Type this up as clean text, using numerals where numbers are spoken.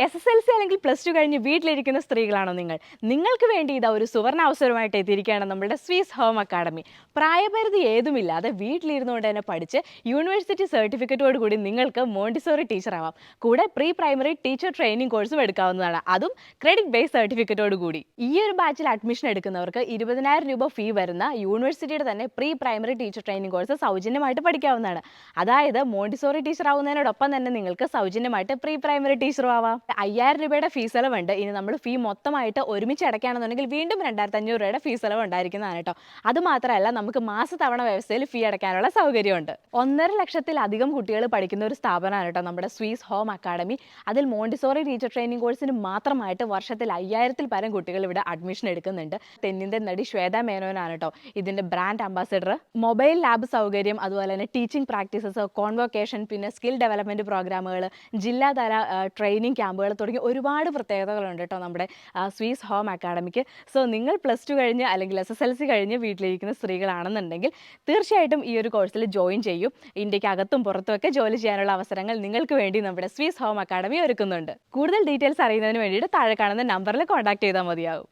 SSLC അല്ലെങ്കിൽ +2 കഴിഞ്ഞ് വീട്ടിലിരിക്കുന്ന സ്ത്രീകളാണോ നിങ്ങൾ? നിങ്ങൾക്ക് വേണ്ടി ഇതാ ഒരു സുവർണ അവസരമായിട്ട് എത്തിയിരിക്കുകയാണ് നമ്മുടെ സ്വീസ് ഹോം അക്കാഡമി. പ്രായപരിധി ഏതുമില്ലാതെ വീട്ടിലിരുന്നുകൊണ്ട് തന്നെ പഠിച്ച് യൂണിവേഴ്സിറ്റി സർട്ടിഫിക്കറ്റോട് കൂടി നിങ്ങൾക്ക് മോണ്ടിസോറി ടീച്ചർ ആവാം. കൂടെ പ്രീ പ്രൈമറി ടീച്ചർ ട്രെയിനിങ് കോഴ്സും എടുക്കാവുന്നതാണ്, അതും ക്രെഡിറ്റ് ബേസ് സർട്ടിഫിക്കറ്റോട് കൂടി. ഈ ഒരു ബാച്ചിൽ അഡ്മിഷൻ എടുക്കുന്നവർക്ക് 20,000 രൂപ ഫീ വരുന്ന യൂണിവേഴ്സിറ്റിയുടെ തന്നെ pre primary teacher training course സൗജന്യമായിട്ട് പഠിക്കാവുന്നതാണ്. അതായത് മോണ്ടിസോറി ടീച്ചർ ആവുന്നതിനോടൊപ്പം തന്നെ നിങ്ങൾക്ക് സൗജന്യമായിട്ട് പ്രീ പ്രൈമറി ടീച്ചറും ആവാം. 5,000 രൂപയുടെ ഫീസ് ഇളവുണ്ട്. ഇനി നമ്മൾ ഫീ മൊത്തമായിട്ട് ഒരുമിച്ച് അടയ്ക്കുകയാണെന്നുണ്ടെങ്കിൽ വീണ്ടും 2,500 രൂപയുടെ ഫീസ് ഇളവ് ഉണ്ടായിരിക്കുന്നതാണ് കേട്ടോ. അതുമാത്രമല്ല, നമുക്ക് മാസത്തവണ വ്യവസ്ഥയിൽ ഫീ അടയ്ക്കാനുള്ള സൗകര്യമുണ്ട്. 1.5 ലക്ഷത്തിലധികം കുട്ടികൾ പഠിക്കുന്ന ഒരു സ്ഥാപനമാണ് കേട്ടോ നമ്മുടെ സ്വീസ് ഹോം അക്കാഡമി. അതിൽ മോണ്ടിസോറി ടീച്ചർ ട്രെയിനിങ് കോഴ്സിന് മാത്രമായിട്ട് വർഷത്തിൽ 5,000-ൽ പരം കുട്ടികൾ ഇവിടെ അഡ്മിഷൻ എടുക്കുന്നുണ്ട്. തെന്നിന്ത്യൻ നടി ശ്വേത മേനോനാണ് കേട്ടോ ഇതിൻ്റെ ബ്രാൻഡ് അംബാസിഡർ. മൊബൈൽ ലാബ് സൗകര്യം, അതുപോലെ തന്നെ ടീച്ചിങ് പ്രാക്ടീസസ്, കോൺവൊക്കേഷൻ, പിന്നെ സ്കിൽ ഡെവലപ്മെൻറ്റ് പ്രോഗ്രാമുകൾ, ജില്ലാതല ട്രെയിനിങ് ക്യാമ്പുകൾ തുടങ്ങി ഒരുപാട് പ്രത്യേകതകളുണ്ട് കേട്ടോ നമ്മുടെ സ്വീസ് ഹോം അക്കാഡമിക്ക്. സോ നിങ്ങൾ +2 കഴിഞ്ഞ് അല്ലെങ്കിൽ SSLC കഴിഞ്ഞ് വീട്ടിലിരിക്കുന്ന സ്ത്രീകളാണെന്നുണ്ടെങ്കിൽ തീർച്ചയായിട്ടും ഈ ഒരു കോഴ്സിൽ ജോയിൻ ചെയ്യും. ഇന്ത്യക്ക് അകത്തും പുറത്തുമൊക്കെ ജോലി ചെയ്യാനുള്ള അവസരങ്ങൾ നിങ്ങൾക്ക് വേണ്ടി നമ്മുടെ സ്വീസ് ഹോം അക്കാഡമി ഒരുക്കുന്നുണ്ട്. കൂടുതൽ ഡീറ്റെയിൽസ് അറിയുന്നതിന് വേണ്ടിയിട്ട് താഴെ കാണുന്ന നമ്പറിൽ കോൺടാക്ട് ചെയ്താൽ മതിയാവും.